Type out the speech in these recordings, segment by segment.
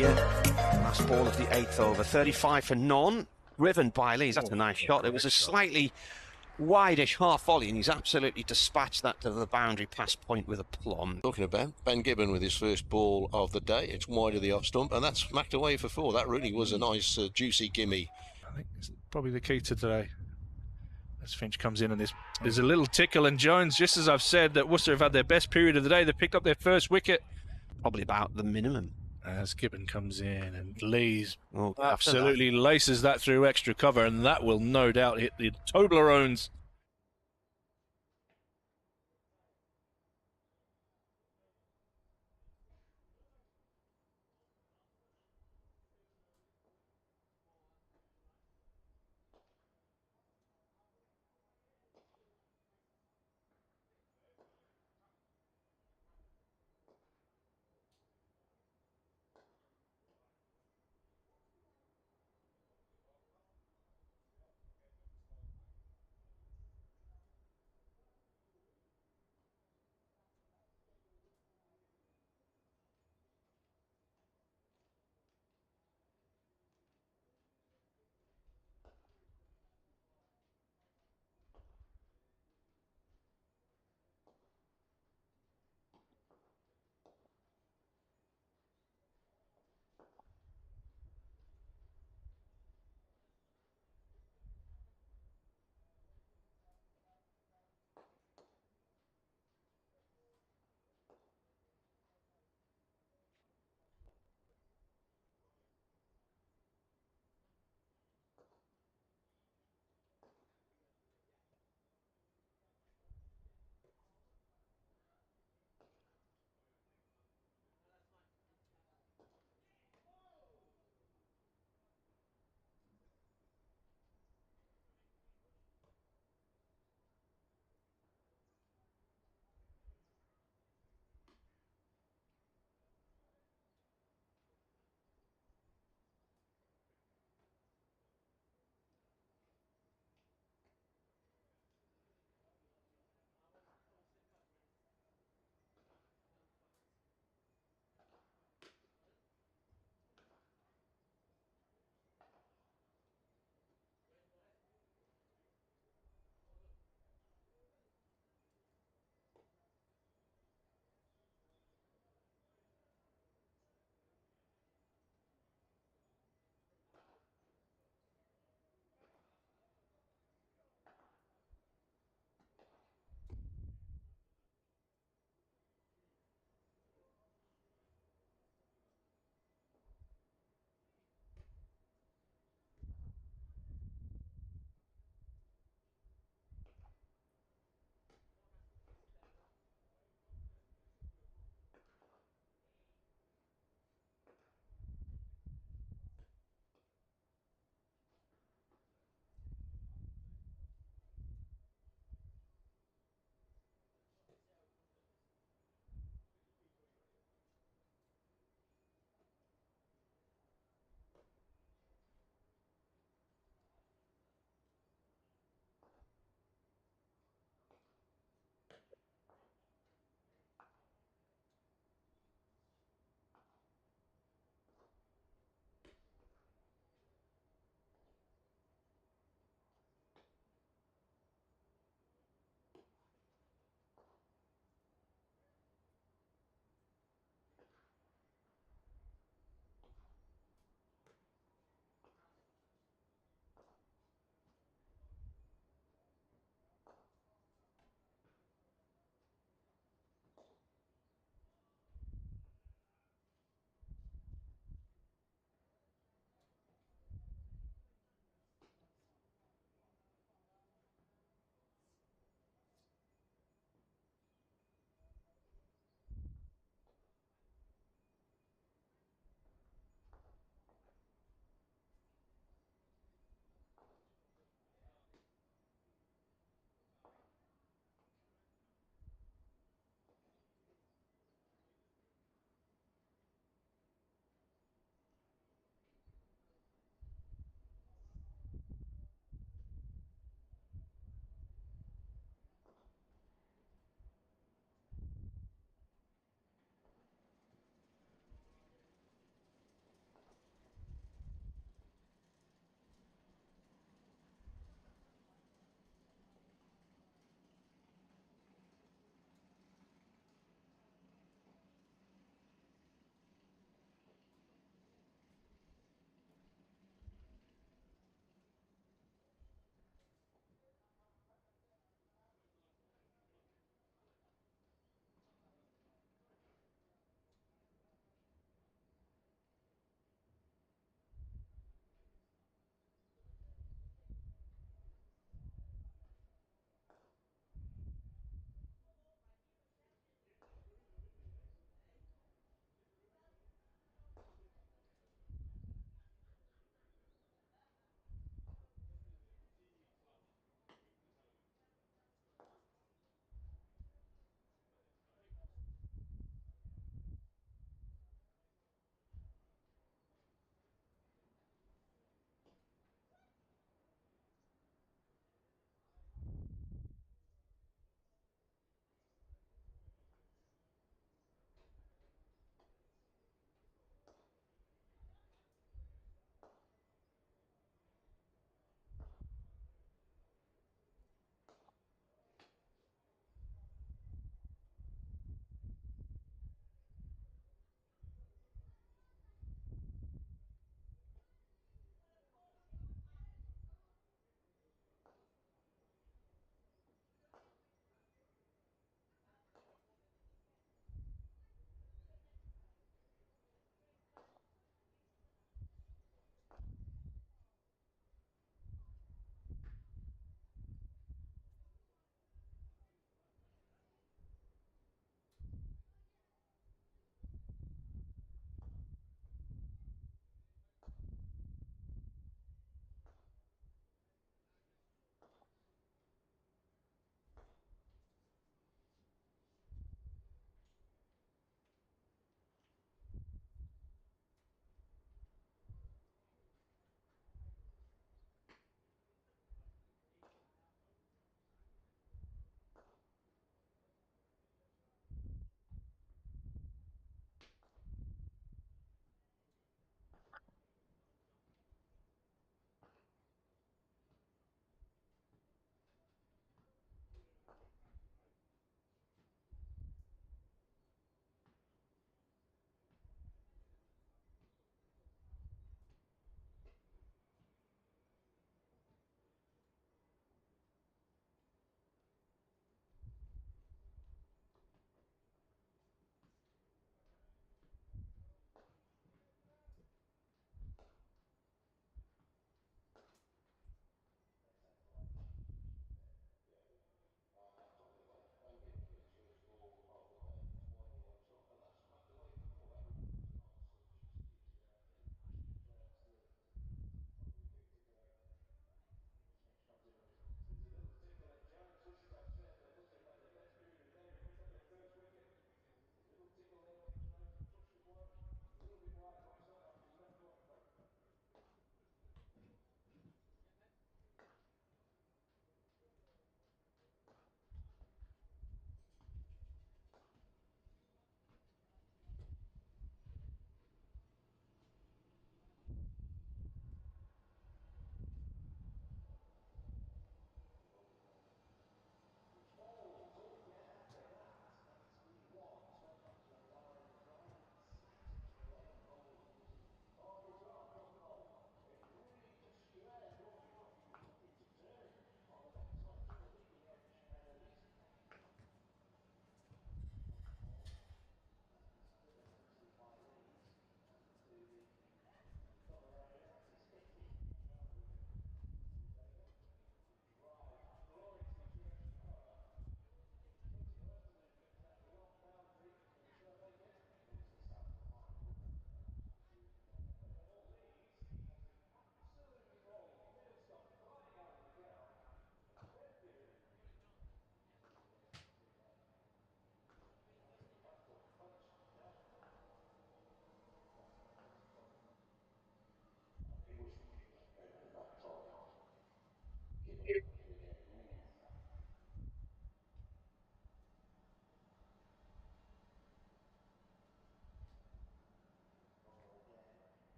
here. Last ball of the 8th over. 35 for none. Driven by Lees. That's a nice shot. It was a slightly wide-ish half volley, and he's absolutely dispatched that to the boundary pass point with a plum. Talking about Ben Gibbon with his first ball of the day. It's wide of the off stump, and that's smacked away for 4. That really was a nice, juicy gimme. I think it's probably the key to today. As Finch comes in, and there's a little tickle, and Jones, just as I've said, that Worcester have had their best period of the day. They picked up their first wicket. Probably about the minimum. As Gibbon comes in, and Lees absolutely laces that through extra cover, and that will no doubt hit the Toblerones.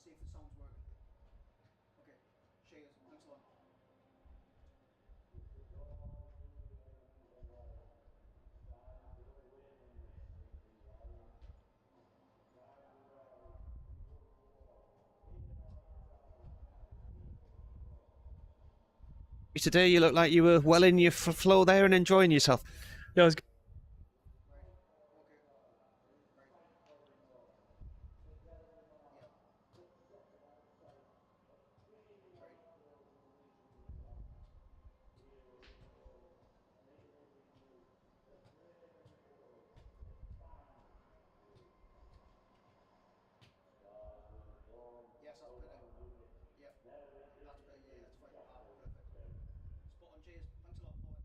see if the sound's working. Okay, cheers, thanks a lot. Today you look like you were well in your flow there and enjoying yourself. Yeah, I was Yes, that's better. Yep, that's better. Yeah, that's fine. Ah, perfect. Spot on. Cheers. Thanks a lot. Bye.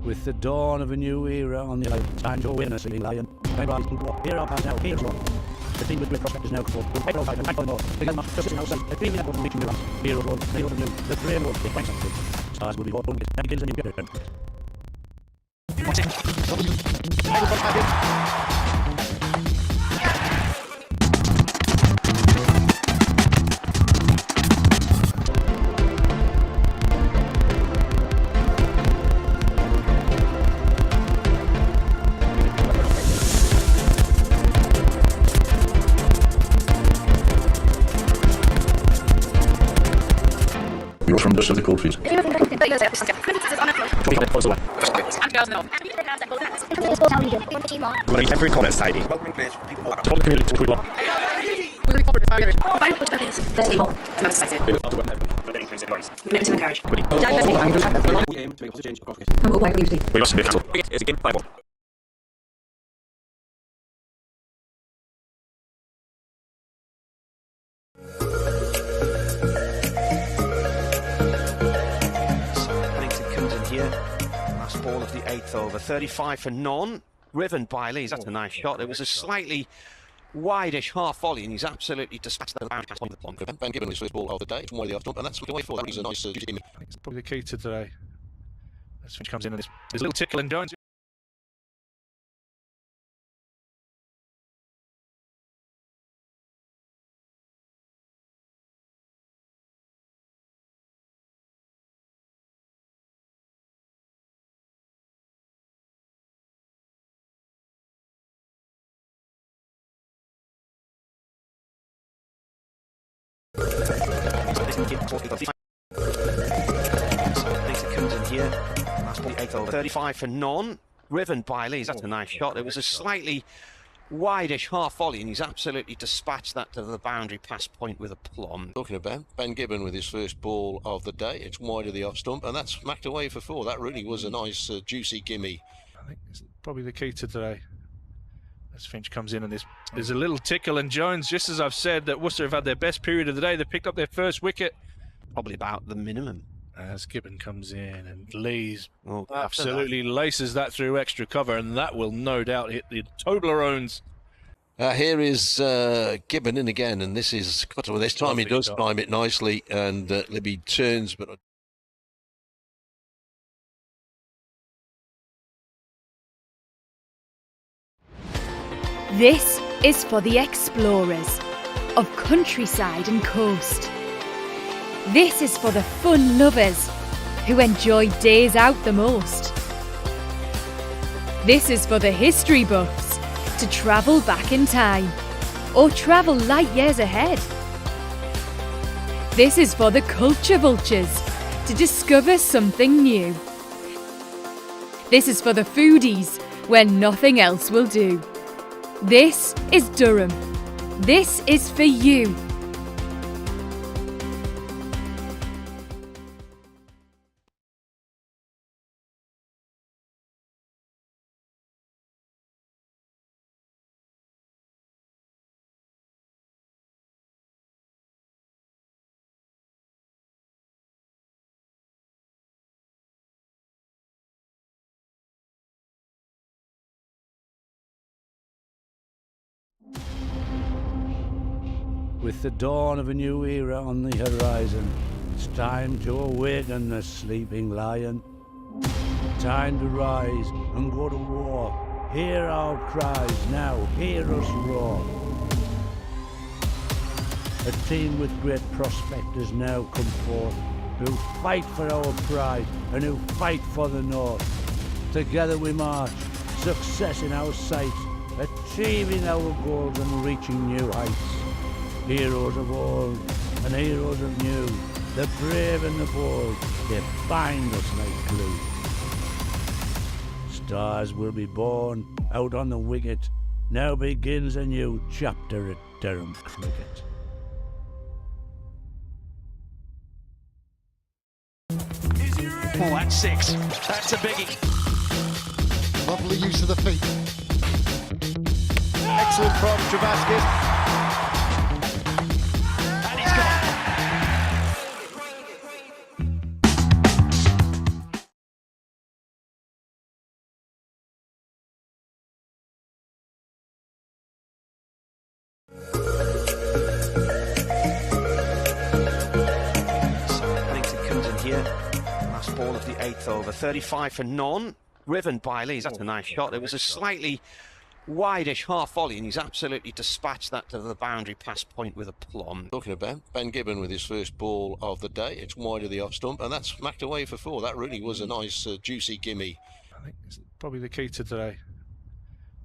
With the dawn of a new era on the island, time to win a sleeping lion. Time rise and grow. Here our pass now, here's roar. The team with great prospect is now come forth. We'll take our fight and fight for the north. Because not just in our sight, a dreaming apple reaching the runs. Hero road, hero of new, the brave road, it ranks up good. Stars will be bought, wickets, and begins a new era. You're from the Civic Coldfields. Running every corner is tidy. Told the community to tweet we lost the castle. It's a game 5-1. Last ball of the 8th over, 35 for none, driven by Lees. That's a nice shot. It was a slightly wide-ish half volley, and he's absolutely dispatched the boundary past the plumb. Ben Gibbon his first ball of the day. It's wide of the off stump, and that's away for that. He's a nice game. I think it's probably the key to today. As Finch comes in, and there's a little tickle and Jones. Comes in here. Last ball 8 over, 35 for none, driven by Lees. That's a nice shot. It was a slightly wide-ish half volley, and he's absolutely dispatched that to the boundary past point with a plumb. Talking about Ben Gibbon with his first ball of the day. It's wide of the off stump, and that's smacked away for 4. That really was a nice juicy gimme. I think it's probably the key to today. As Finch comes in, and there's a little tickle and Jones, just as I've said, that Worcester have had their best period of the day. They picked up their first wicket. Probably about the minimum. As Gibbon comes in, and Lees Well, absolutely laces that through extra cover, and that will no doubt hit the Toblerones. Here is Gibbon in again, and this is this time he does time it nicely, and Libby turns, but This is for the explorers of countryside and coast. This is for the fun lovers who enjoy days out the most. This is for the history buffs to travel back in time or travel light years ahead. This is for the culture vultures to discover something new. This is for the foodies when nothing else will do. This is Durham. This is for you. With the dawn of a new era on the horizon, it's time to awaken the sleeping lion. Time to rise and go to war. Hear our cries now, hear us roar. A team with great prospect has now come forth, who fight for our pride and who fight for the north. Together we march, success in our sights, achieving our goals and reaching new heights. Heroes of old and heroes of new, the brave and the bold, they bind us like glue. Stars will be born out on the wicket. Now begins a new chapter at Durham Cricket. Oh, that's 6. That's a biggie. Lovely use of the feet. Excellent from Travaskis. here. Last ball of the 8th over. 35 for none. Driven by Lees. That's a nice shot. It was a slightly wide-ish half volley, and he's absolutely dispatched that to the boundary pass point with a plum. Talking about Ben Gibbon with his first ball of the day. It's wide of the off stump, and that's smacked away for 4. That really was a nice, juicy gimme. I think it's probably the key to today.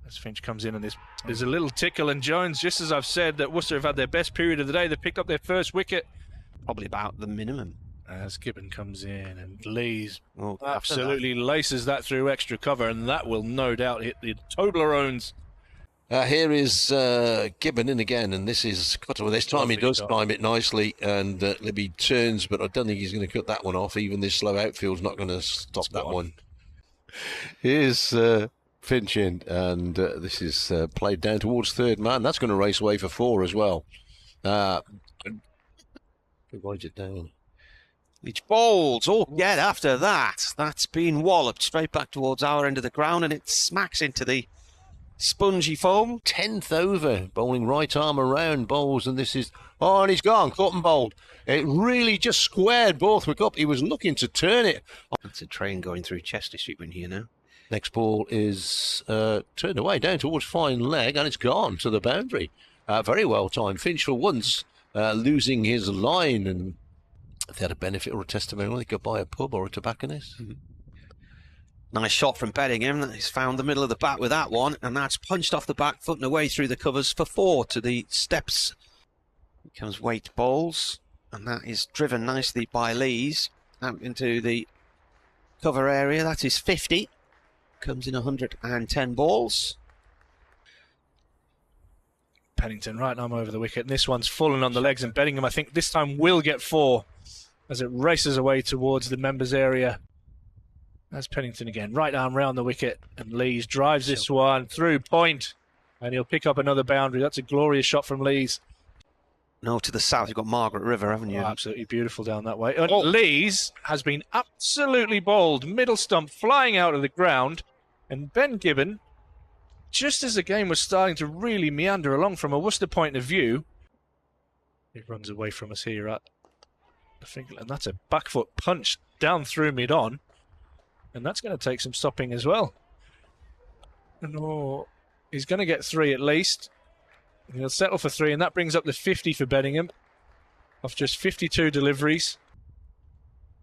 As Finch comes in, and there's a little tickle, and Jones, just as I've said, that Worcester have had their best period of the day. They picked up their first wicket. Probably about the minimum. As Gibbon comes in, and Lees absolutely laces that through extra cover, and that will no doubt hit the Toblerones. Here is Gibbon in again, and this is Cutter. This time he does time it nicely, and Libby turns, but I don't think he's going to cut that one off. Even this slow outfield's not going to stop that one. Here's Finch in, and this is played down towards third man. That's going to race away for 4 as well. Divides it down. Leach bowls. Oh, yeah, after that. That's been walloped straight back towards our end of the ground, and it smacks into the spongy foam. 10th over, bowling right arm around bowls, and this is... Oh, and he's gone, caught and bowled. It really just squared Borthwick up. He was looking to turn it. That's a train going through Chester Street when here now. Next ball is turned away down towards fine leg, and it's gone to the boundary. Very well timed. Finch for once losing his line, and if they had a benefit or a testimonial, they could buy a pub or a tobacconist. Nice shot from Bedingham. He's found the middle of the bat with that one, and that's punched off the back foot and away through the covers for 4 to the steps. Here comes Waite bowls, and that is driven nicely by Lees out into the cover area. That is 50. Comes in 110 balls. Pennington right arm over the wicket, and this one's fallen on the legs, and Bedingham, I think this time will get 4 as it races away towards the members area. That's Pennington again, right arm round the wicket, and Lees drives this one through point, and he'll pick up another boundary. That's a glorious shot from Lees. No, to the south you've got Margaret River, haven't you? Oh, absolutely beautiful down that way. And Lees has been absolutely bowled, middle stump flying out of the ground, and Ben Gibbon, just as the game was starting to really meander along from a Worcester point of view, he runs away from us here at the finger, and that's a back foot punch down through mid-on, and that's going to take some stopping as well. And he's going to get 3 at least. He'll settle for 3, and that brings up the 50 for Bedingham off just 52 deliveries.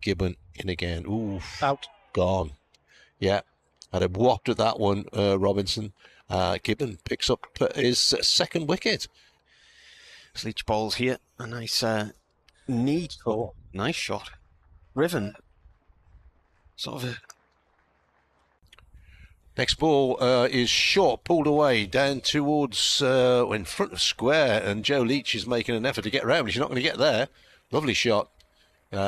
Gibbon in again. Ooh, out. Gone. Yeah, had a whopped at that one, Robinson. Gibbon picks up his second wicket. Leach bowls here. A nice neat call. Nice shot. Riven. Sort of a... Next ball is short, pulled away down towards in front of square, and Joe Leach is making an effort to get around, but he's not going to get there. Lovely shot.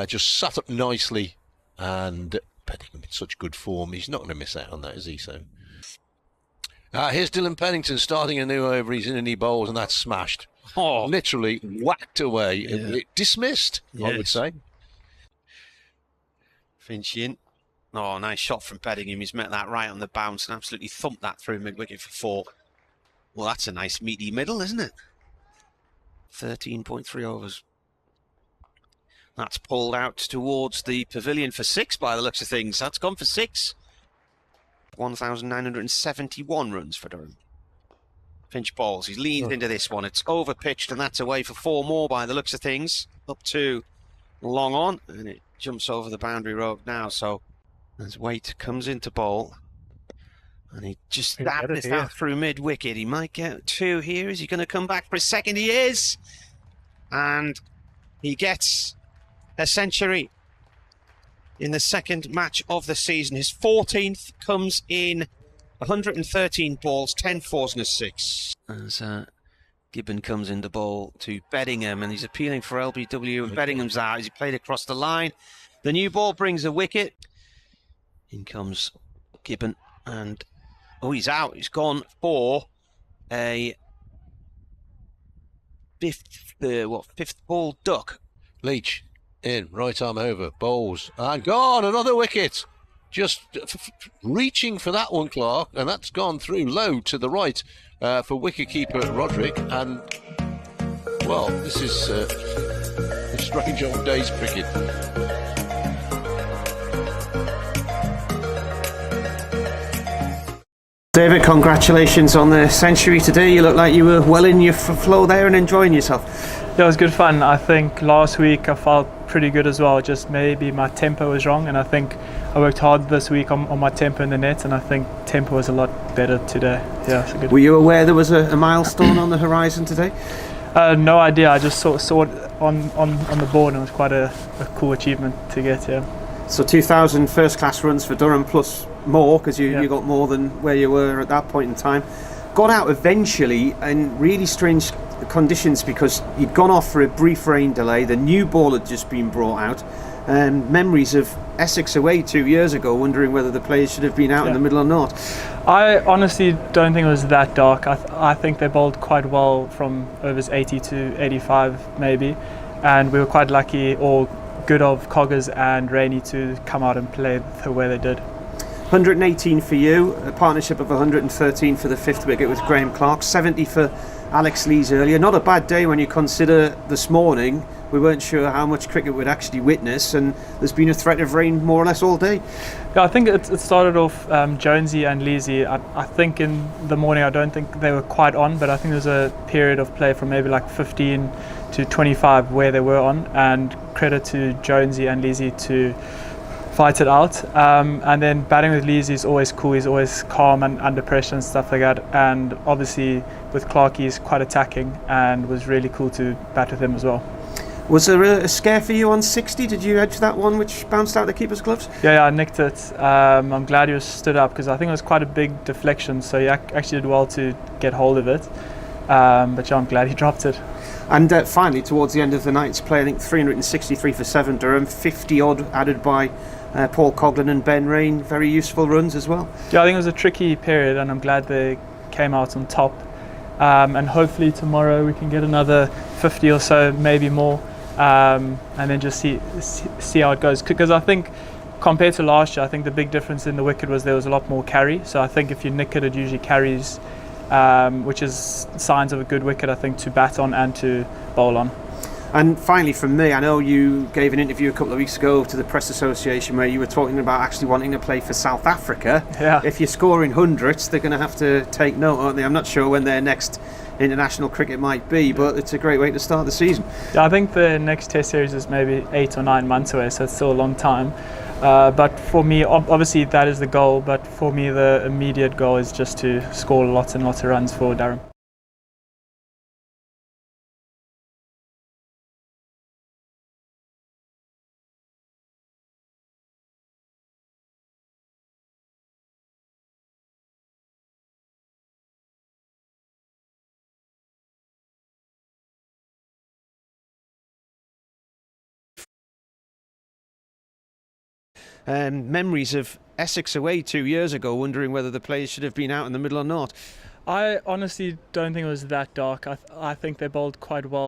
Just sat up nicely, and Pennington in such good form. He's not going to miss out on that, is he? So here's Dylan Pennington starting a new over. He's in and he bowls, and that's smashed. Oh, literally whacked away. Yeah. Dismissed, yes. I would say. Finch in. Oh, nice shot from Bedingham. He's met that right on the bounce and absolutely thumped that through mid-wicket for 4. Well, that's a nice meaty middle, isn't it? 13.3 overs. That's pulled out towards the pavilion for 6 by the looks of things. That's gone for 6. 1,971 runs for Durham. Finch bowls. He's leaned into this one. It's over-pitched, and that's away for 4 more by the looks of things. Up to long on, and it jumps over the boundary rope now, so... As Waite comes into bowl, and he just stabbed this out through mid-wicket. He might get 2 here. Is he going to come back for a second? He is! And he gets a century in the second match of the season. His 14th comes in 113 balls, 10 fours and a 6. As Gibbon comes into bowl to Bedingham, and he's appealing for LBW, and Beddingham's out as he played across the line. The new ball brings a wicket. In comes Gibbon, and he's out. He's gone for a fifth ball duck. Leach in, right arm over, bowls, and gone, another wicket. Just reaching for that one, Clark, and that's gone through low to the right for wicketkeeper Roderick. And well, this is a strange old days cricket. David, congratulations on the century today. You look like you were well in your flow there and enjoying yourself. Yeah, it was good fun. I think last week I felt pretty good as well, just maybe my tempo was wrong, and I think I worked hard this week on my tempo in the net, and I think tempo was a lot better today. Yeah, so good. Were you aware there was a milestone on the horizon today? No idea, I just saw it on the board, and it was quite a cool achievement to get here. So 2,000 first class runs for Durham plus more, because you got more than where you were at that point in time. Got out eventually in really strange conditions because you'd gone off for a brief rain delay, the new ball had just been brought out, and memories of Essex away 2 years ago, wondering whether the players should have been out in the middle or not. I honestly don't think it was that dark. I think they bowled quite well from overs 80 to 85 maybe, and we were quite lucky or good of Coggers and Rainey to come out and play the way they did. 118 for you, a partnership of 113 for the fifth wicket with Graham Clark, 70 for Alex Lees earlier. Not a bad day when you consider this morning we weren't sure how much cricket we'd actually witness, and there's been a threat of rain more or less all day. Yeah, I think it started off Jonesy and Leesy. I think in the morning I don't think they were quite on, but I think there was a period of play from maybe like 15 to 25 where they were on, and credit to Jonesy and Leesy to fight it out. And then batting with Leesy is always cool, he's always calm and under pressure and stuff like that, and obviously with Clark he's quite attacking, and it was really cool to bat with him as well. Was there a scare for you on 60? Did you edge that one which bounced out the keeper's gloves? Yeah, I nicked it. I'm glad he was stood up because I think it was quite a big deflection, so he actually did well to get hold of it. But yeah, I'm glad he dropped it. And finally, towards the end of the night's play, I think 363 for 7 Durham, 50 odd added by Paul Coughlin and Ben Rain. Very useful runs as well. Yeah, I think it was a tricky period, and I'm glad they came out on top. And hopefully tomorrow we can get another 50 or so, maybe more. And then just see how it goes, because I think compared to last year, I think the big difference in the wicket was there was a lot more carry. So I think if you nick it, it usually carries, which is signs of a good wicket, I think, to bat on and to bowl on. And finally from me, I know you gave an interview a couple of weeks ago to the Press Association where you were talking about actually wanting to play for South Africa. Yeah. If you're scoring hundreds, they're going to have to take note, aren't they? I'm not sure when their next international cricket might be, but it's a great way to start the season. Yeah, I think the next Test series is maybe 8 or 9 months away, so it's still a long time. But for me, obviously that is the goal, but for me the immediate goal is just to score lots and lots of runs for Durham. Memories of Essex away 2 years ago, wondering whether the players should have been out in the middle or not. I honestly don't think it was that dark. I think they bowled quite well.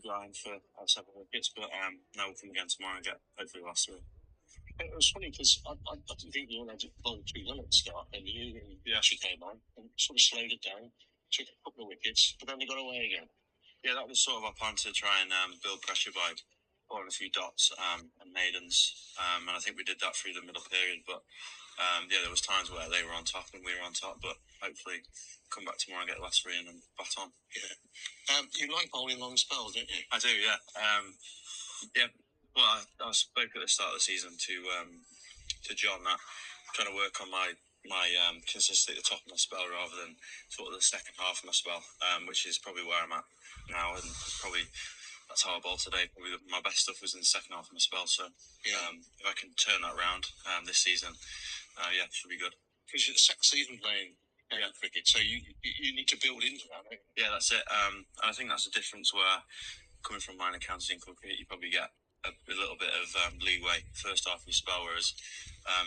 grind for our 7 wickets, but now we'll come again tomorrow and get hopefully last 3. It was funny because I didn't think you had to bowl too well at the start, and you actually came on and sort of slowed it down, took a couple of wickets, but then they got away again. Yeah, that was sort of our plan to try and build pressure by bowling a few dots and maidens, and I think we did that through the middle period. But yeah, there was times where they were on top and we were on top, but hopefully come back tomorrow and get the last 3 in and bat on. Yeah. You like bowling long spells, don't you? I do, yeah. Yeah. Well, I spoke at the start of the season to John that I'm trying to work on my consistency at the top of my spell rather than sort of the second half of my spell, which is probably where I'm at now, and probably that's how I bowled today. Probably my best stuff was in the second half of my spell. So if I can turn that around this season, yeah, it should be good. Because it's the second season playing cricket, so you need to build into that, don't you? Yeah, that's it. And I think that's the difference where coming from minor county and cricket, you probably get a little bit of leeway first half of your spell, whereas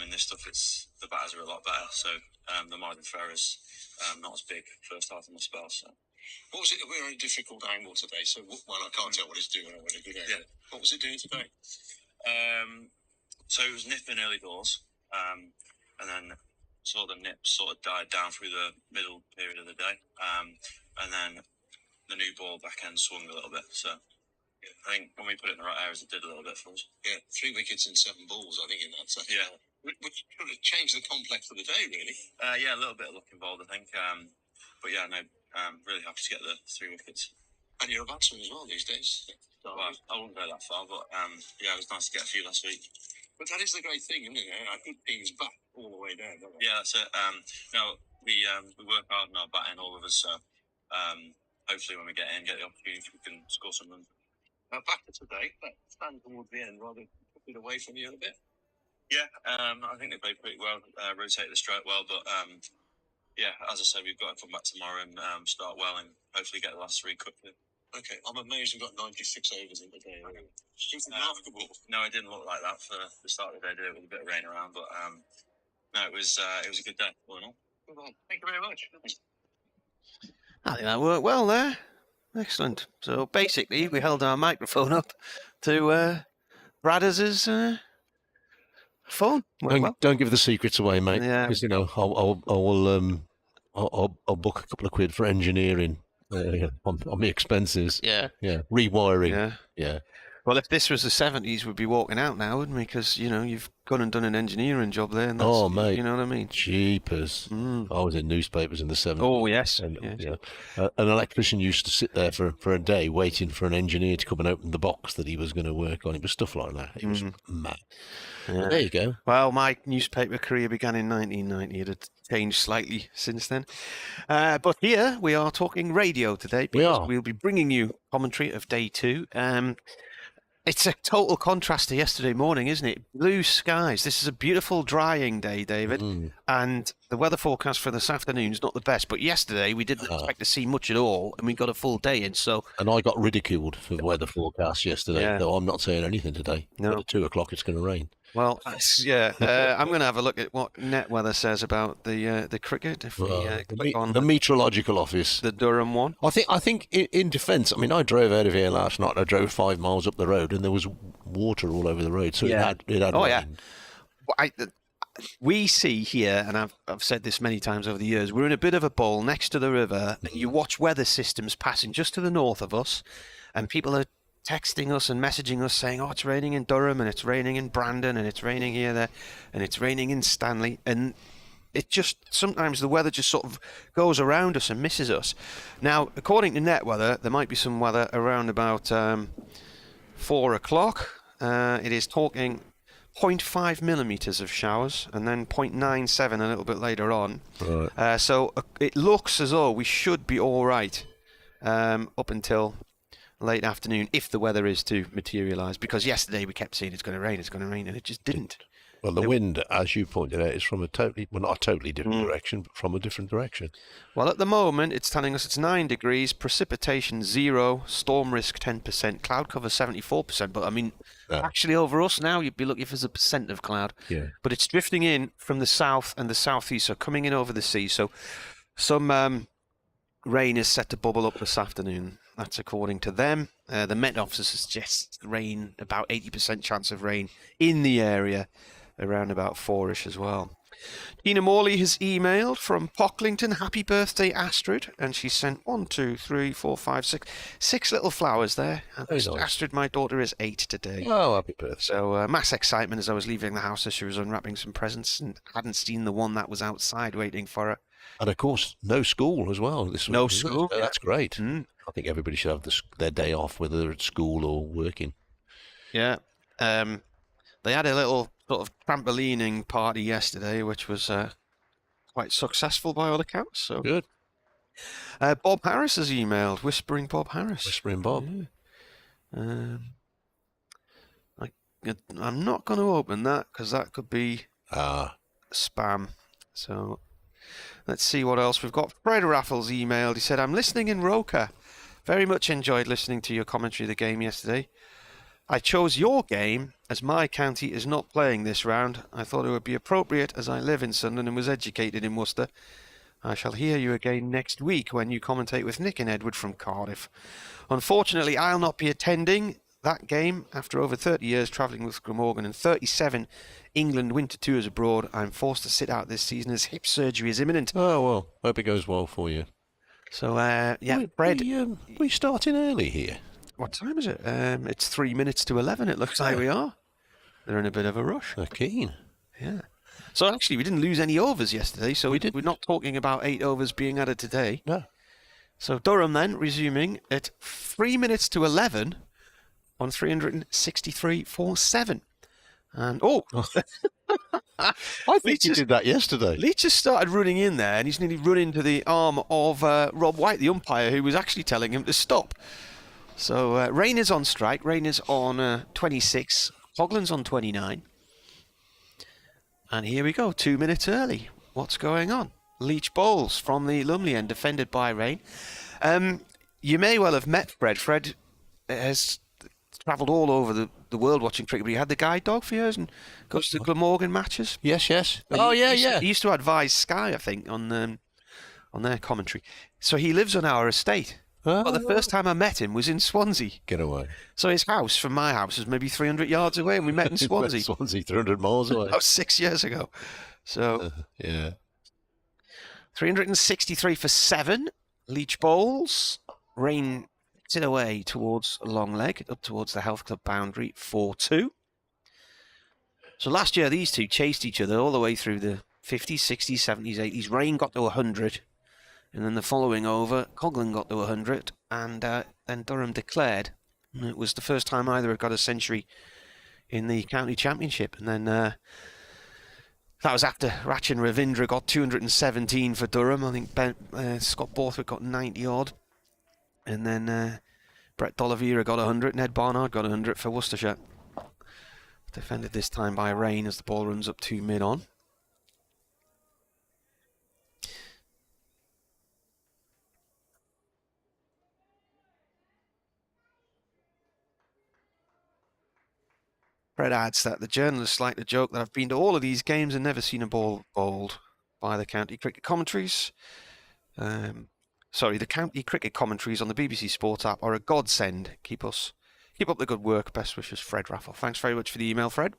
in this stuff, the batters are a lot better. So the margin for error is not as big first half of my spell. So. What was it? We're on a difficult angle today, so I can't tell what it's doing or what it's doing. Yeah. What was it doing today? So it was nipping early doors, and then sort of the nips sort of died down through the middle period of the day, and then the new ball back end swung a little bit. So I think when we put it in the right areas, it did a little bit for us. Yeah, 3 wickets and 7 balls, I think, in that set. Yeah. Which sort of changed the complex of the day, really. Yeah, a little bit of luck involved, I think. But yeah, no, really happy to get the 3 wickets. And you're a batsman as well these days. Well, I wouldn't go that far, but yeah, it was nice to get a few last week. But that is the great thing, isn't it? Our good teams bat all the way down, don't they? Yeah, that's it. No, we work hard in our batting, all of us, so hopefully when we get the opportunity, we can score some runs. Back to today, but stand towards the end rather took it away from you a bit. Yeah, I think they played pretty well, rotated the strike well, but yeah, as I said, we've got to come back tomorrow and start well and hopefully get the last 3 quickly. Okay, I'm amazed we've got 96 overs in the day. It's remarkable. No, it didn't look like that for the start of the day, did it, with a bit of rain around, but no, it was a good day, all in all. Thank you very much. I think that worked well there. Excellent. So basically, we held our microphone up to Bradders' phone. Don't give the secrets away, mate. Yeah. Because I'll book a couple of quid for engineering on my expenses. Yeah. Yeah. Rewiring. Yeah. Yeah. Well, if this was the 70s, we'd be walking out now, wouldn't we? Because, you've gone and done an engineering job there. And that's, mate. You know what I mean? Jeepers. I was in newspapers in the 70s. Oh, yes. And, yes. An electrician used to sit there for a day waiting for an engineer to come and open the box that he was going to work on. It was stuff like that. It was mad. Yeah. There you go. Well, my newspaper career began in 1990. It had changed slightly since then. But here we are talking radio today. Because we'll be bringing you commentary of day 2. It's a total contrast to yesterday morning, isn't it? Blue skies. This is a beautiful drying day, David. And the weather forecast for this afternoon is not the best. But yesterday we didn't expect to see much at all, and we got a full day in. And I got ridiculed for the weather forecast yesterday. Though I'm not saying anything today. No. But at 2 o'clock it's going to rain. Well, I'm going to have a look at what Net Weather says about the cricket. If we click on the meteorological office, the Durham one. I think in defence. I mean, I drove out of here last night. I drove 5 miles up the road, and there was water all over the road. So it had rained. We see here, and I've said this many times over the years, we're in a bit of a bowl next to the river. And you watch weather systems passing just to the north of us, and people are texting us and messaging us saying, it's raining in Durham, and it's raining in Brandon, and it's raining here, there, and it's raining in Stanley. And it just, sometimes the weather just sort of goes around us and misses us. Now, according to Net Weather, there might be some weather around about 4 o'clock. It is talking 0.5 millimetres of showers, and then 0.97 a little bit later on. Right. So it looks as though we should be all right up until late afternoon, if the weather is to materialise, because yesterday we kept saying it's going to rain, and it just didn't. Well, the wind, as you pointed out, is from not a totally different direction, but from a different direction. Well, at the moment, it's telling us it's 9 degrees, precipitation 0, storm risk 10%, cloud cover 74%, but I mean, actually over us now, you'd be looking for a percent of cloud. Yeah. But it's drifting in from the south and the southeast, so coming in over the sea, so some rain is set to bubble up this afternoon. That's according to them. The Met Office suggests rain, about 80% chance of rain in the area, around about 4ish as well. Tina Morley has emailed from Pocklington. Happy birthday, Astrid. And she sent 6 little flowers there. Nice. Astrid, my daughter, is 8 today. Oh, happy birthday. So mass excitement as I was leaving the house as she was unwrapping some presents and hadn't seen the one that was outside waiting for her. And of course, no school as well. No school. That's great. I think everybody should have their day off, whether they're at school or working. Yeah. They had a little sort of trampolining party yesterday, which was quite successful by all accounts. So good. Bob Harris has emailed, Whispering Bob Harris. Whispering Bob. Yeah. I'm not going to open that because that could be spam. So let's see what else we've got. Fred Raffles emailed. He said, I'm listening in Roker. Very much enjoyed listening to your commentary of the game yesterday. I chose your game as my county is not playing this round. I thought it would be appropriate as I live in Sunderland and was educated in Worcester. I shall hear you again next week when you commentate with Nick and Edward from Cardiff. Unfortunately, I'll not be attending that game after over 30 years travelling with Glamorgan and 37 England winter tours abroad. I'm forced to sit out this season as hip surgery is imminent. Oh, well, hope it goes well for you. So, Fred. We starting early here. What time is it? It's 3 minutes to 11. It looks like we are. They're in a bit of a rush. They're keen. Yeah. So actually, we didn't lose any overs yesterday. So we're not talking about 8 overs being added today. No. So Durham then resuming at 3 minutes to 11 on 363.47. And I think he did that yesterday. Leach has started running in there, and he's nearly run into the arm of Rob White, the umpire, who was actually telling him to stop. So Rain is on strike. Rain is on 26. Hoglan's on 29. And here we go, 2 minutes early. What's going on? Leach bowls from the Lumley end, defended by Rain. You may well have met Fred. Fred has travelled all over the world watching cricket, but he had the guide dog for years and goes to the Glamorgan matches. Yes. He used to advise Sky, I think, on their commentary. So he lives on our estate. But the first time I met him was in Swansea. Get away. So his house from my house was maybe 300 yards away, and we met in Swansea. Swansea, 300 miles away. That was 6 years ago. So, yeah. 363 for 7. Leach bowls. Rain hits it away towards a long leg, up towards the Health Club boundary, 4-2. So last year, these two chased each other all the way through the 50s, 60s, 70s, 80s. Rain got to 100. And then the following over, Coglan got to 100, and then Durham declared. And it was the first time either had got a century in the county championship. And then that was after Rachin Ravindra got 217 for Durham. I think Scott Borthwick got 90 odd. And then Brett D'Oliveira got 100, and Ed Barnard got 100 for Worcestershire. Defended this time by Rain as the ball runs up to mid-on. Fred adds that the journalists like to joke that I've been to all of these games and never seen a ball bowled by the county cricket commentaries. The county cricket commentaries on the BBC Sport app are a godsend. Keep up the good work. Best wishes, Fred Raffle. Thanks very much for the email, Fred.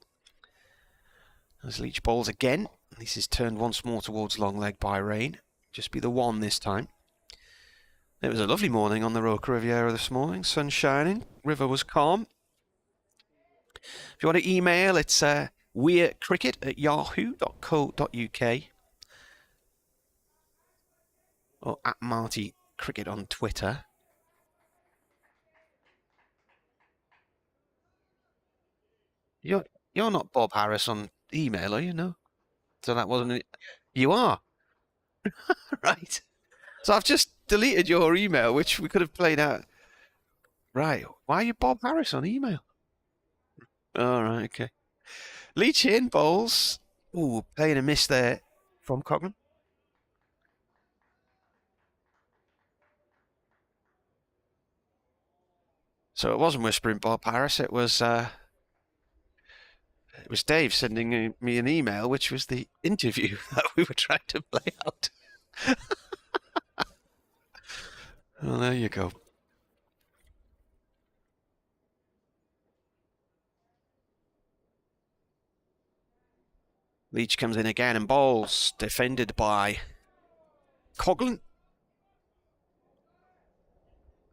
As Leach bowls again. This is turned once more towards long leg by Rain. Just be the one this time. It was a lovely morning on the Roca Riviera this morning. Sun shining. River was calm. If you want to email, it's weircricket@yahoo.co.uk or @MartyCricket on Twitter. You're not Bob Harris on email, are you? No. So that wasn't it. You are. Right. So I've just deleted your email, which we could have played out. Right. Why are you Bob Harris on email? All right, okay. Leach in, bowls. Ooh, playing a miss there from Coglan. So it wasn't Whispering Bob Harris, it was Dave sending me an email, which was the interview that we were trying to play out. Well, there you go. Leach comes in again and bowls, defended by Coghlan.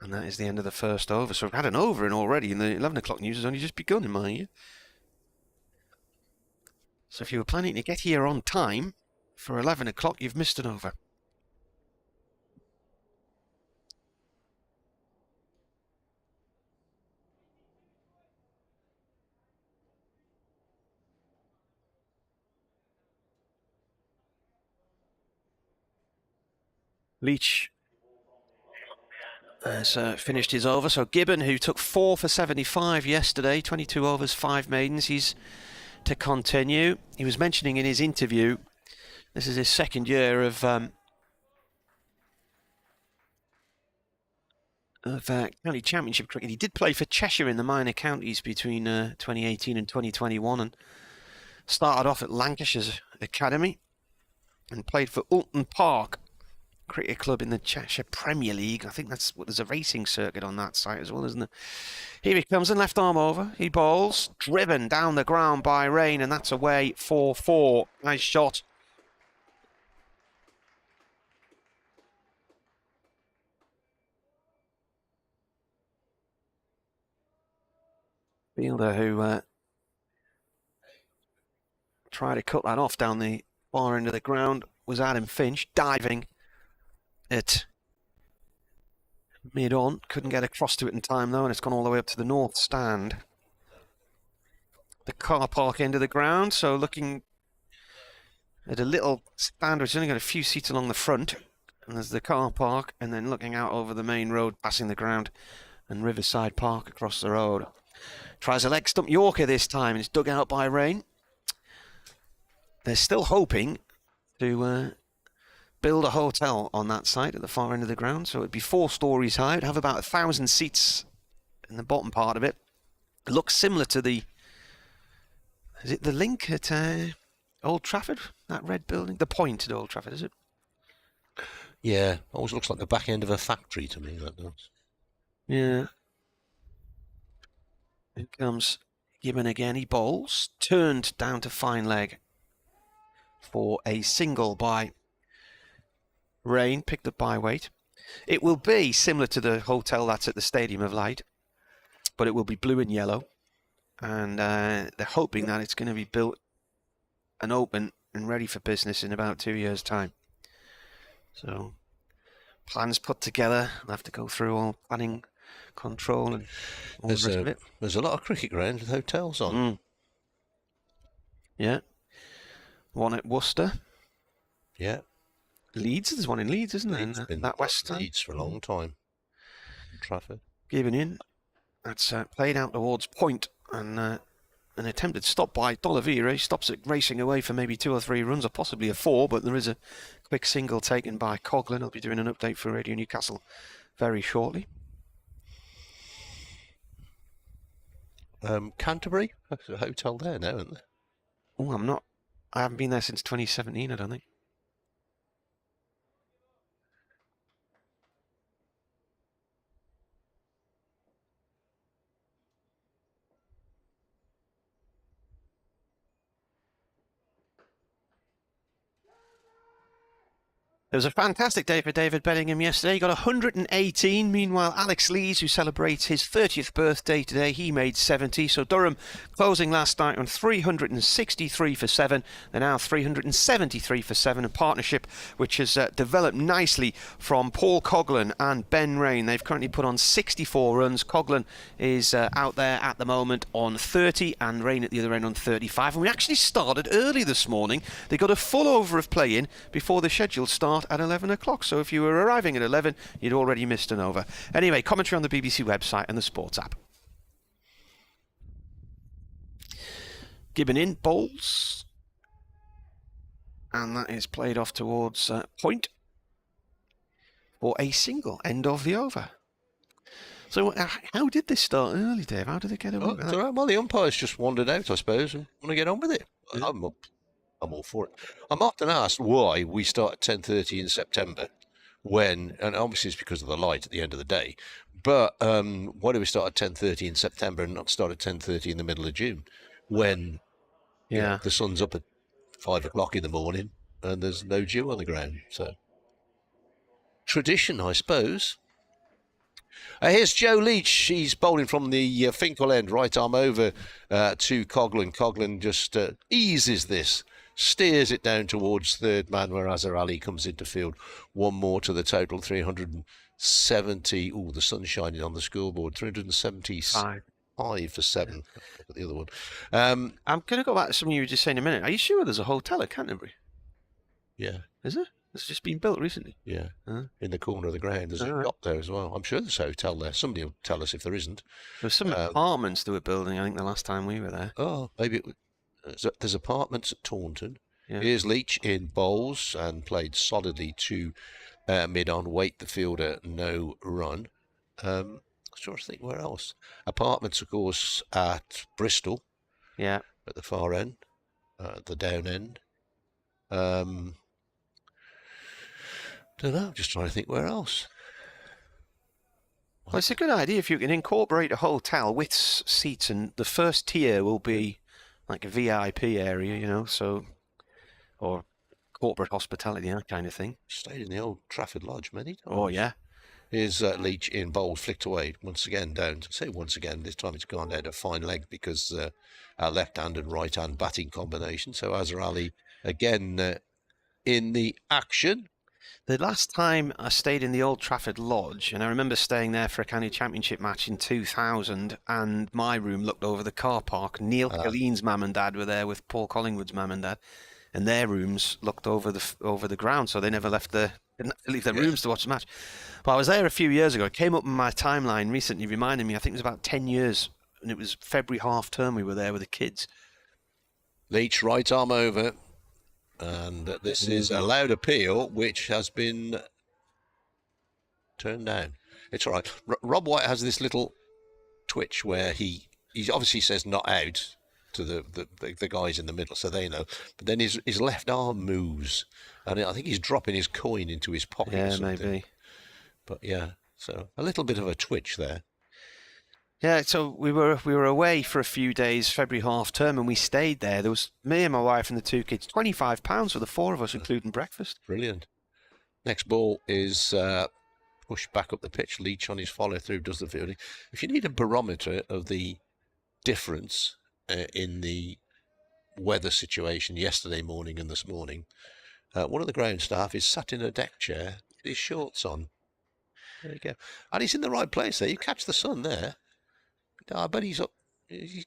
And that is the end of the first over. So we've had an over in already, and the 11 o'clock news has only just begun in my ear. So if you were planning to get here on time for 11 o'clock, you've missed an over. Leach has finished his over. So Gibbon, who took 4 for 75 yesterday, 22 overs, 5 maidens, he's to continue. He was mentioning in his interview, this is his second year of county championship cricket. He did play for Cheshire in the minor counties between 2018 and 2021, and started off at Lancashire's academy and played for Alton Park Cricket Club in the Cheshire Premier League. I think that's what there's a racing circuit on that site as well, isn't there? Here he comes and left arm over. He bowls, driven down the ground by Rain, and that's away for 4. Nice shot. Fielder who tried to cut that off down the far end of the ground was Adam Finch, diving at mid-on. Couldn't get across to it in time though, and it's gone all the way up to the north stand, the car park end of the ground. So looking at a little stand which has only got a few seats along the front, and there's the car park, and then looking out over the main road, passing the ground, and Riverside Park across the road. Tries a leg stump Yorker this time, and it's dug out by Rain. They're still hoping to build a hotel on that site at the far end of the ground, so it'd be 4 stories high. It'd have about 1,000 seats in the bottom part of it. It looks similar to the, is it the Link at Old Trafford? That red building? The Point at Old Trafford, is it? Yeah, always looks like the back end of a factory to me, that does. Yeah. Here comes Gibbon again. He bowls, turned down to fine leg for a single by Rain, picked up by weight. It will be similar to the hotel that's at the Stadium of Light, but it will be blue and yellow, and they're hoping that it's going to be built and open and ready for business in about 2 years' time. So plans put together. They'll have to go through all planning, control, and all the rest of it. There's a lot of cricket grounds with hotels on. Yeah. One at Worcester. Yeah. Leeds, there's one in Leeds, isn't there? Leeds, been that west side. Leeds for a long time. Trafford. Given in. That's played out towards point, and an attempted stop by D'Oliveira. He stops it racing away for maybe 2 or 3 runs, or possibly a 4, but there is a quick single taken by Coghlan. I'll be doing an update for Radio Newcastle very shortly. Canterbury? There's a hotel there now, isn't there? Oh, I haven't been there since 2017, I don't think. It was a fantastic day for David Bellingham yesterday. He got 118. Meanwhile, Alex Lees, who celebrates his 30th birthday today, he made 70. So Durham closing last night on 363 for 7. They're now 373 for 7. A partnership which has developed nicely from Paul Coghlan and Ben Rain. They've currently put on 64 runs. Coghlan is out there at the moment on 30 and Rain at the other end on 35. And we actually started early this morning. They got a full over of play in before the scheduled start at 11 o'clock. So if you were arriving at 11, you'd already missed an over. Anyway, commentary on the BBC website and the sports app. Gibbon in, bowls. And that is played off towards point for a single, end of the over. So how did this start early, Dave? How did they get away with that? Well, the umpires just wandered out, I suppose, and want to get on with it. Yeah. I'm all for it. I'm often asked why we start at 10:30 in September, and obviously it's because of the light at the end of the day. But why do we start at 10:30 in September and not start at 10:30 in the middle of June, when the sun's up at 5 o'clock in the morning and there's no dew on the ground. So, tradition, I suppose. Here's Joe Leach. He's bowling from the Finkel end, right arm over to Coghlan. Coghlan just eases this, steers it down towards third man, where Azhar Ali comes into field. One more to the total, 370. Oh, the sun's shining on the scoreboard. 375 for 7. Look at the other one. I'm going to go back to something you were just saying a minute. Are you sure there's a hotel at Canterbury? Yeah. Is it? It's just been built recently. Yeah. In the corner of the ground. There's a yacht there as well. I'm sure there's a hotel there. Somebody will tell us if there isn't. There's some apartments they were building, I think, the last time we were there. Oh, maybe there's apartments at Taunton. Yeah. Here's Leach in bowls and played solidly to mid-on. Wait the fielder, no run. I'm trying to think where else. Apartments, of course, at Bristol. Yeah. At the far end, the down end. Don't know, I'm just trying to think where else. Well, it's a good idea if you can incorporate a hotel with seats, and the first tier will be like a VIP area, you know, so, or corporate hospitality, that kind of thing. Stayed in the old Trafford Lodge many times. Oh, yeah. Here's Leach in bowls, flicked away once again down. Say once again, this time it's gone down to fine leg because our left hand and right hand batting combination. So Azhar Ali again in the action. The last time I stayed in the Old Trafford Lodge, and I remember staying there for a county championship match in 2000, and my room looked over the car park. Neil Colleen's mum and dad were there with Paul Collingwood's mum and dad, and their rooms looked over the ground, so they never didn't have to leave their rooms to watch the match. But I was there a few years ago. It came up in my timeline recently, reminding me, I think it was about 10 years, and it was February half term we were there with the kids. Leach right arm over. And this is a loud appeal, which has been turned down. It's all right. Rob White has this little twitch where he obviously says not out to the guys in the middle, so they know. But then his left arm moves, and I think he's dropping his coin into his pocket. Yeah, or something. maybe. But yeah, so a little bit of a twitch there. Yeah, so we were away for a few days, February half term, and we stayed there. There was me and my wife and the 2 kids, £25 for the 4 of us, including breakfast. Brilliant. Next ball is pushed back up the pitch. Leach on his follow through does the fielding. If you need a barometer of the difference in the weather situation yesterday morning and this morning, one of the ground staff is sat in a deck chair with his shorts on. There you go. And he's in the right place there. You catch the sun there. I bet he's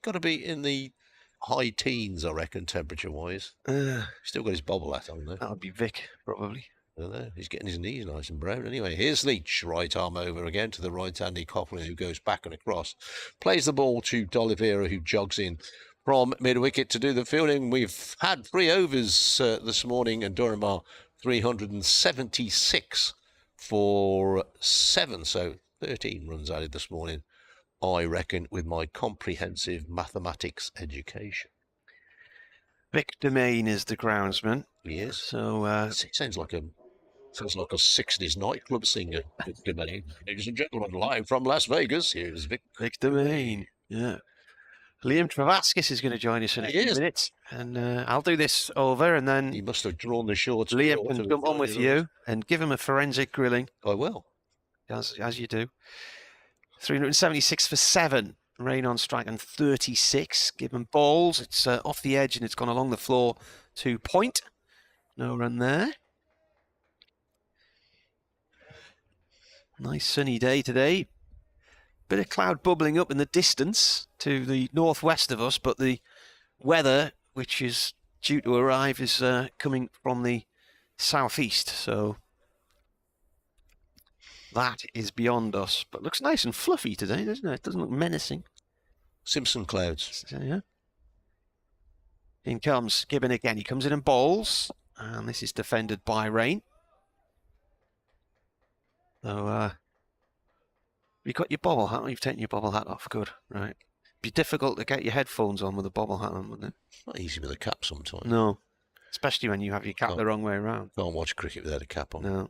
got to be in the high teens, I reckon, temperature-wise. Still got his bobble hat on there. That would be Vic, probably. I don't know. He's getting his knees nice and brown. Anyway, here's Leach, right arm over again to the right-handy Coghlan, who goes back and across. Plays the ball to D'Oliveira, who jogs in from mid-wicket to do the fielding. We've had 3 overs this morning, and Durham are 376 for 7, so 13 runs added this morning, I reckon, with my comprehensive mathematics education. Vic Domain is the groundsman. Yes. So it sounds like a 60s nightclub singer. Vic Domain. Ladies and gentlemen, live from Las Vegas, here's Vic Domain. Yeah. Liam Travaskis is going to join us in a few minutes, and I'll do this over, and then he must have drawn the shorts. Liam can jump on with you and give him a forensic grilling. I will, as you do. 376 for 7. Rain on strike and 36. Given balls. It's off the edge and it's gone along the floor to point. No run there. Nice sunny day today. Bit of cloud bubbling up in the distance to the northwest of us, but the weather, which is due to arrive, is coming from the southeast. So that is beyond us, but looks nice and fluffy today, doesn't it? It doesn't look menacing. Simpson clouds. Yeah. In comes Gibbon again. He comes in and bowls, and this is defended by Rain. So, you've got your bobble hat. You've taken your bobble hat off. Good, right. Be difficult to get your headphones on with a bobble hat on, wouldn't it? Not easy with a cap sometimes. No, especially when you have your cap the wrong way around. Can't watch cricket without a cap on. No.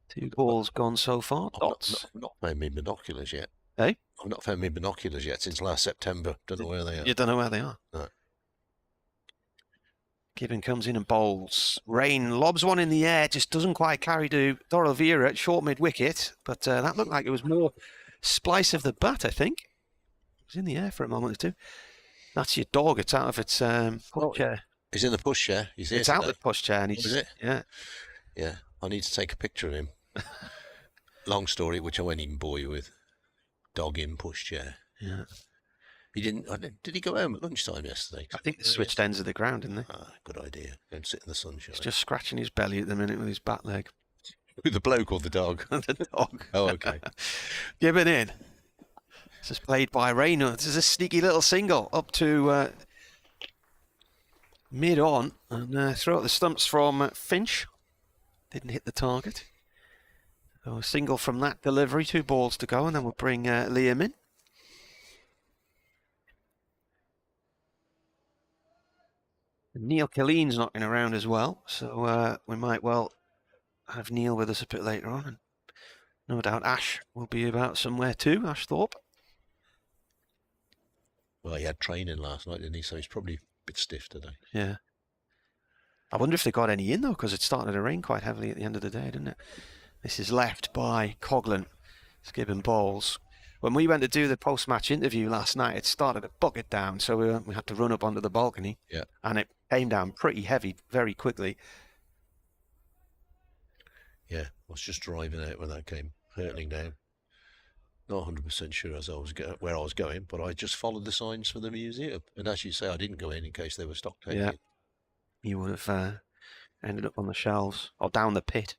2 balls gone so far. Dots. Not made me binoculars yet. Hey? I've not found my binoculars yet since last September. Don't know where they are. You don't know where they are? No. Gibbon comes in and bowls. Rain lobs one in the air, just doesn't quite carry to Doral Vera at short mid-wicket, but that looked like it was more splice of the bat, I think. It was in the air for a moment or two. That's your dog. It's out of its pushchair. He's in the pushchair. He's here It's today. out of the pushchair. And he's, is it? Yeah. Yeah. I need to take a picture of him. Long story, which I won't even bore you with. Dog in pushchair. Yeah. He didn't. Did he go home at lunchtime yesterday? I think they switched ends of the ground, didn't they? Ah, good idea. Go and sit in the sunshine. He's just scratching his belly at the minute with his back leg. With the bloke or the dog? The dog. Oh, okay. Gibbon in. This is played by Rayner. This is a sneaky little single up to mid-on. And throw out the stumps from Finch. Didn't hit the target. So a single from that delivery. 2 balls to go. And then we'll bring Liam in. Neil Killeen's knocking around as well, so we might well have Neil with us a bit later on. And no doubt Ash will be about somewhere too, Ash Thorpe. Well, he had training last night, didn't he? So he's probably a bit stiff today. Yeah. I wonder if they got any in, though, because it started to rain quite heavily at the end of the day, didn't it? This is left by Coghlan. Gibbon bowls. When we went to do the post-match interview last night, it started to bucket down, so we had to run up onto the balcony. Yeah. And it came down pretty heavy very quickly. Yeah, I was just driving out when that came hurtling down. Not 100% sure as I was where I was going, but I just followed the signs for the museum. And as you say, I didn't go in case they were stock taking. Yeah. You would have ended up on the shelves or down the pit.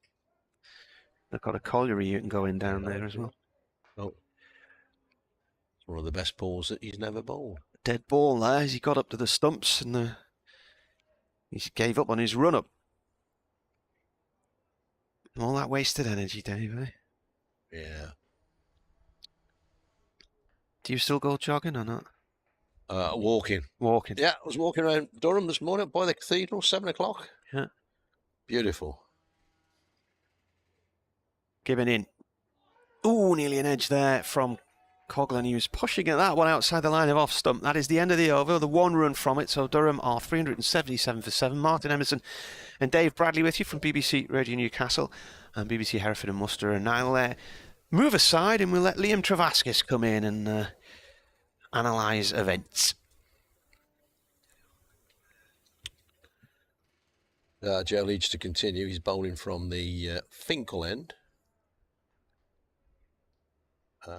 They've got a colliery you can go in down there as well. Oh. It's one of the best balls that he's never bowled. Dead ball there as he got up to the stumps and he gave up on his run-up. All that wasted energy, Dave, eh? Yeah. Do you still go jogging or not? Walking. Walking. Yeah, I was walking around Durham this morning by the cathedral, 7 o'clock. Yeah. Beautiful. Gibbon in. Ooh, nearly an edge there from Coghlan. He was pushing at that one outside the line of off stump. That is the end of the over, the 1 run from it. So Durham are 377 for 7. Martin Emerson and Dave Bradley with you from BBC Radio Newcastle and BBC Hereford and Worcester. And I'll move aside and we'll let Liam Travaskis come in and analyse events. Joe Leach to continue. He's bowling from the Finkel end.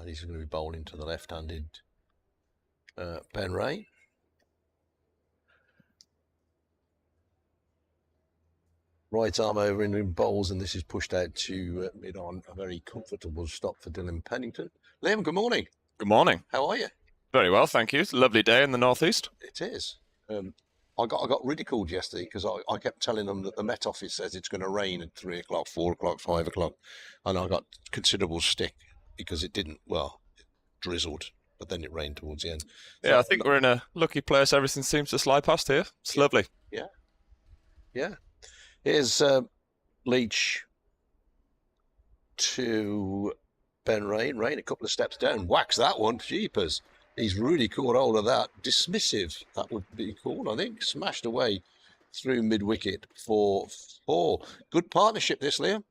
He's going to be bowling to the left-handed Ben Ray. Right arm over in bowls, and this is pushed out to mid-on. A very comfortable stop for Dylan Pennington. Liam, good morning. Good morning. How are you? Very well, thank you. It's a lovely day in the northeast. It is. I got ridiculed yesterday because I kept telling them that the Met Office says it's going to rain at 3 o'clock, 4 o'clock, 5 o'clock, and I got considerable stick because it didn't. Well, it drizzled, but then it rained towards the end. Yeah, so, I think we're in a lucky place. Everything seems to slide past here. It's lovely. Yeah. Yeah. Here's Leach to Ben Rain. Rain a couple of steps down. Whacks that one. Jeepers. He's really caught hold of that. Dismissive, that would be called, I think. Smashed away through mid-wicket for 4. Good partnership, this, Liam.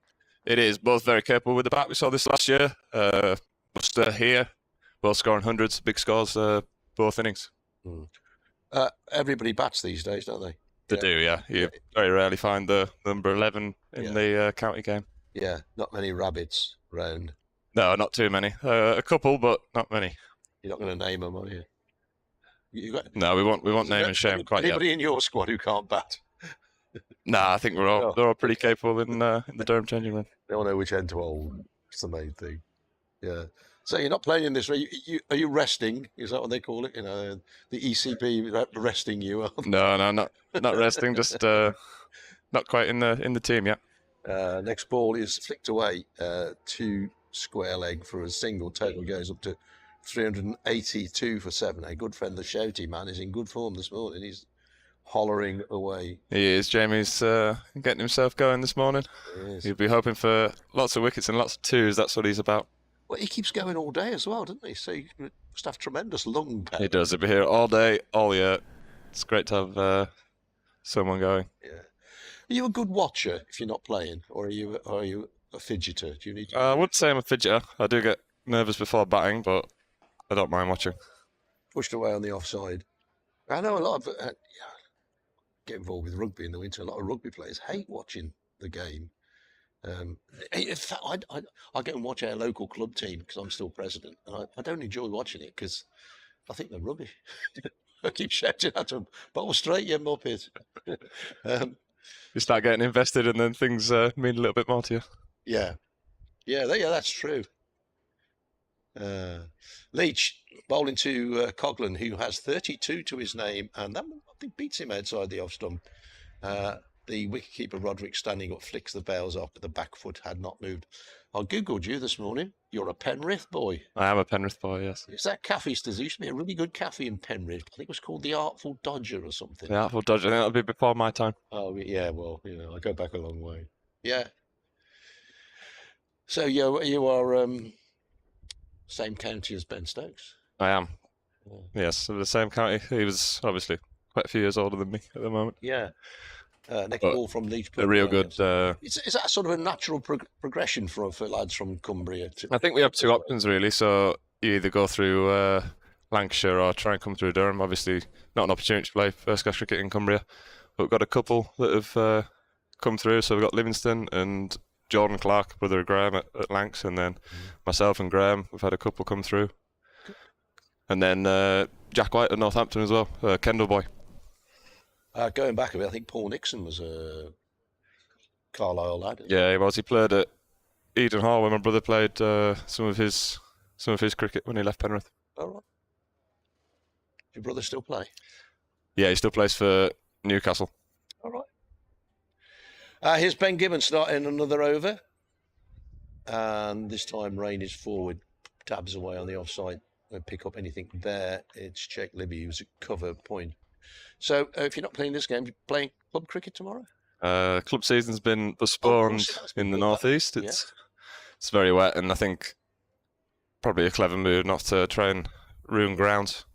It is. Both very capable with the bat. We saw this last year. Worcester here. Both scoring hundreds. Big scores, both innings. Everybody bats these days, don't they? They do, yeah. You very rarely find the number 11 in the county game. Yeah, not many rabbits round. No, not too many. A couple, but not many. You're not going to name them, are you? No, we won't name and shame quite yet. Anybody in your squad who can't bat? Nah, I think they're all pretty capable in the Durham changing room. They all know which end to hold. It's the main thing. Yeah. So you're not playing in this. Are you resting? Is that what they call it? You know, the ECP resting you. No, not resting. Just not quite in the team yet. Next ball is flicked away to square leg for a single. Total goes up to 382 for 7. A good friend, the Shouty man, is in good form this morning. He's hollering away. He is. Jamie's getting himself going this morning. He'll be hoping for lots of wickets and lots of twos. That's what he's about. Well, he keeps going all day as well, doesn't he? So he must have tremendous lung power. He does. He'll be here all day, all year. It's great to have someone going. Yeah. Are you a good watcher if you're not playing, or are you a fidgeter? Do you need? I wouldn't say I'm a fidgeter. I do get nervous before batting, but I don't mind watching. Pushed away on the offside. I know a lot of get involved with rugby in the winter. A lot of rugby players hate watching the game. In fact, I go and watch our local club team because I'm still president, and I don't enjoy watching it because I think they're rubbish. I keep shouting at them, "Bowl straight, you muppet!" You start getting invested, and then things mean a little bit more to you. Yeah, that's true. Leach bowling to Coghlan, who has 32 to his name, and that I think beats him outside the off stump. The wicketkeeper Roderick standing up flicks the bails off, but the back foot had not moved. I googled you this morning. You're a Penrith boy. I am a Penrith boy, yes. Is that cafe still? There used to be a really good cafe in Penrith. I think it was called the Artful Dodger or something. The Artful Dodger. I think that'll be before my time. Oh yeah, well, I go back a long way. Yeah. So you are same county as Ben Stokes. I am. Yes, so the same county. He was obviously quite a few years older than me at the moment. Yeah. Next ball from Leach. A real good. Is that sort of a natural progression for lads from Cumbria? I think we have two options really. So you either go through Lancashire or try and come through Durham. Obviously, not an opportunity to play first class cricket in Cumbria, but we've got a couple that have come through. So we've got Livingston and Jordan Clark, brother of Graham at Lancs, and then myself and Graham. We've had a couple come through, and then Jack White at Northampton as well, Kendall boy. Going back a bit, I think Paul Nixon was a Carlisle lad. Yeah, he was. He played at Eden Hall when my brother played some of his cricket when he left Penrith. All right. Your brother still play? Yeah, he still plays for Newcastle. All right. Here's Ben Gibbon starting another over, and this time Rain is forward, tabs away on the offside. Won't pick up anything there. It's Jake Libby who's a cover point. So, if you're not playing this game, you're playing club cricket tomorrow? Club season's been postponed in the northeast. It's very wet, and I think probably a clever move not to try and ruin grounds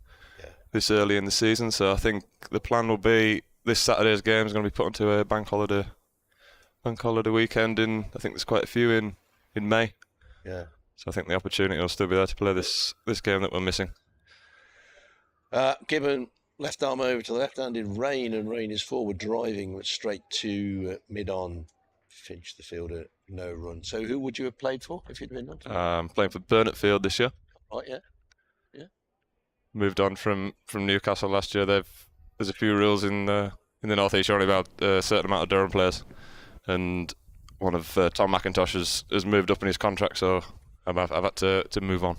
this early in the season. So I think the plan will be this Saturday's game is going to be put onto a bank holiday weekend. I think there's quite a few in May. Yeah. So I think the opportunity will still be there to play this game that we're missing. Gibbon. Left arm over to the left-handed Rain, and Rain is forward driving straight to mid-on. Finch, the fielder, no run. So who would you have played for if you'd been on? Playing for Burnett Field this year. Right, yeah. Moved on from Newcastle last year. There's a few rules in the northeast. You're only about a certain amount of Durham players, and one of Tom McIntosh has moved up in his contract, so I've had to move on.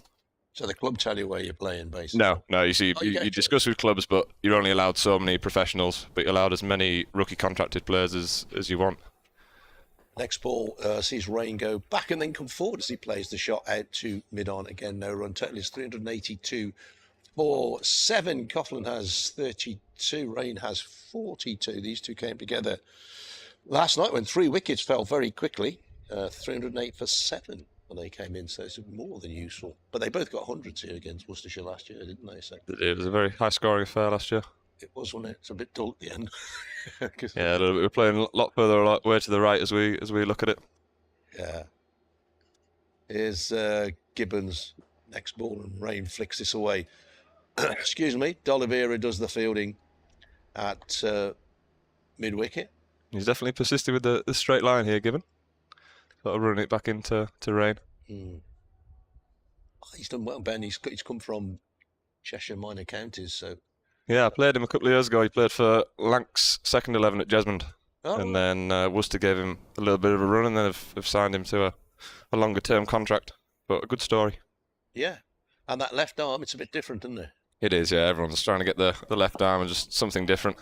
So the club tell you where you're playing, basically? No. You see, you discuss with clubs, but you're only allowed so many professionals, but you're allowed as many rookie contracted players as you want. Next ball sees Rain go back and then come forward as he plays the shot out to mid-on. Again, no run. Total is 382 for 7. Coughlin has 32. Rain has 42. These two came together last night when 3 wickets fell very quickly. 308 for 7. When they came in, so it's more than useful. But they both got hundreds here against Worcestershire last year, didn't they? So it was a very high-scoring affair last year. It was, wasn't it? It's a bit dull at the end. Yeah, we're playing a lot further way to the right as we look at it. Yeah. Here's Gibbons' next ball, and Rain flicks this away. Excuse me. D'Oliveira does the fielding at mid-wicket. He's definitely persisted with the straight line here, Gibbon. Sort of running it back into Rain. He's done well, Ben. He's come from Cheshire minor counties, so. Yeah, I played him a couple of years ago. He played for Lancs second 11 at Jesmond, and then Worcester gave him a little bit of a run, and then have signed him to a longer term contract. But a good story. Yeah, and that left arm, it's a bit different, isn't it? It is. Yeah, everyone's trying to get the left arm and just something different.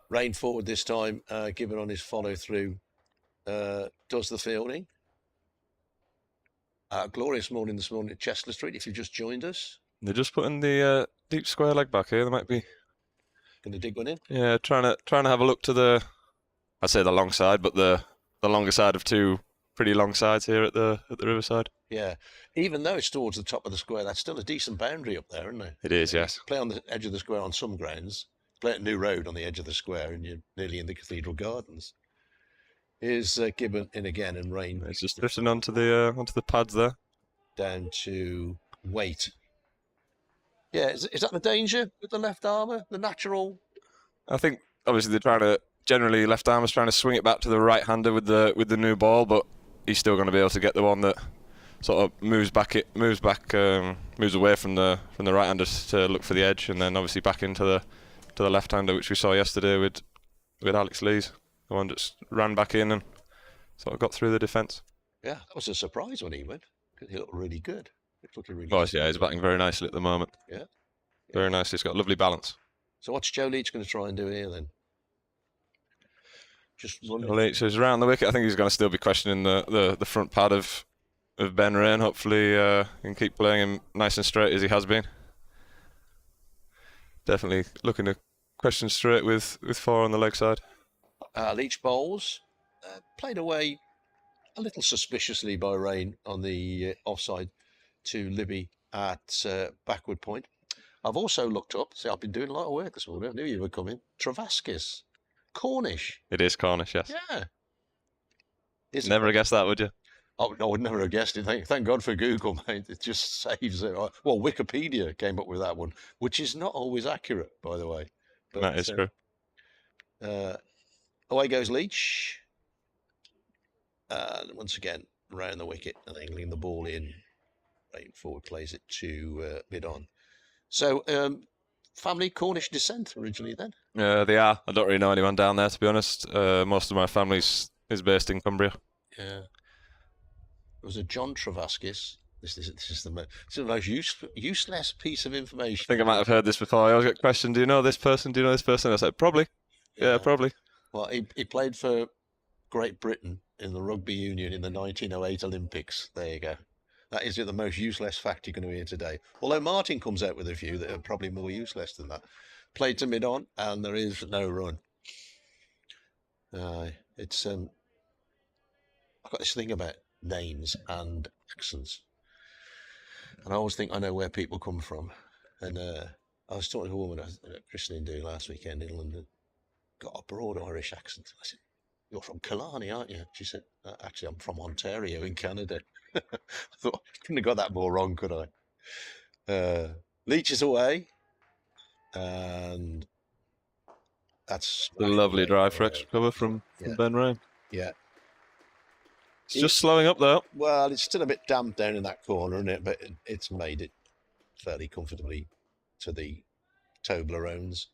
Rain forward this time, Gibbon on his follow through. Does the fielding. Glorious morning this morning at Chester Street, if you've just joined us. They're just putting the deep square leg back here. They might be going to dig one in. Yeah, trying to have a look to I'd say the long side, but the longer side of two pretty long sides here at the Riverside. Yeah, even though it's towards the top of the square, that's still a decent boundary up there, isn't it? It is, yes. Play on the edge of the square on some grounds. Play at New Road on the edge of the square, and you're nearly in the Cathedral Gardens. Here's Gibbon in again, and Rain. It's just drifting onto the pads there. Down to Weight. Yeah, is that the danger with the left armour? The natural? I think obviously they're trying to, generally left armer's trying to swing it back to the right hander with the new ball, but he's still going to be able to get the one that sort of moves away from the right hander to look for the edge, and then obviously back into the left hander, which we saw yesterday with Alex Lees. The one just ran back in and sort of got through the defence. Yeah, that was a surprise when he went. He looked really good. Yeah, he's batting very nicely at the moment. Yeah. Very nice. He's got lovely balance. So what's Joe Leach going to try and do here then? Just wondering. Leach is around the wicket. I think he's going to still be questioning the front pad of Ben Rain. Hopefully he can keep playing him nice and straight as he has been. Definitely looking to question straight with 4 on the leg side. Leach bowls. Played away a little suspiciously by Rain on the offside to Libby at backward point. I've also looked up, see, I've been doing a lot of work this morning. I knew you were coming. Travaskis. Cornish. It is Cornish, yes. Yeah. Never have guessed that, would you? Oh, no, I would never have guessed it. Thank God for Google, mate. It just saves it. Well, Wikipedia came up with that one, which is not always accurate, by the way. But, that is true. Away goes Leach. And once again, round the wicket and angling the ball in. Rain forward plays it to mid-on. So, family Cornish descent originally then? They are. I don't really know anyone down there, to be honest. Most of my family is based in Cumbria. Yeah. There was a John Travaskis. This is the most useless piece of information. I think I might have heard this before. I always get questioned, do you know this person? Do you know this person? I said, probably. Yeah, probably. Well, he played for Great Britain in the rugby union in the 1908 Olympics. There you go. That is the most useless fact you're going to hear today. Although Martin comes out with a few that are probably more useless than that. Played to mid-on, and there is no run. It's I've got this thing about names and accents, and I always think I know where people come from. And I was talking to a woman at christening do last weekend in London. Got a broad Irish accent. I said, "You're from Killarney, aren't you?" She said, "Actually, I'm from Ontario in Canada." I thought, I couldn't have got that more wrong, could I? Leach is away, and that's a lovely drive for extra cover from Ben Rain. Yeah. It's just slowing up though. Well, it's still a bit damp down in that corner, isn't it? But it's made it fairly comfortably to the Toblerones.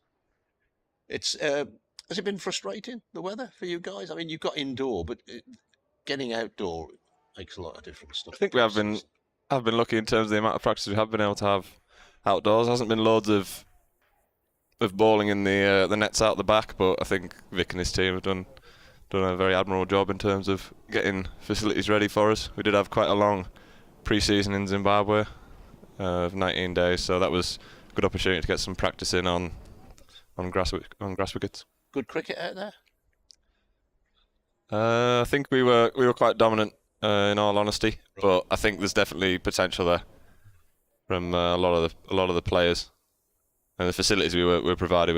It's has it been frustrating, the weather, for you guys? I mean, you've got indoor, but getting outdoor makes a lot of difference. I think we have been lucky in terms of the amount of practice we have been able to have outdoors. There hasn't been loads of bowling in the nets out the back, but I think Vic and his team have done a very admirable job in terms of getting facilities ready for us. We did have quite a long pre-season in Zimbabwe of 19 days, so that was a good opportunity to get some practice in on grass wickets. Good cricket out there? I think we were quite dominant, in all honesty, but I think there's definitely potential there from a lot of the players and the facilities we were provided with.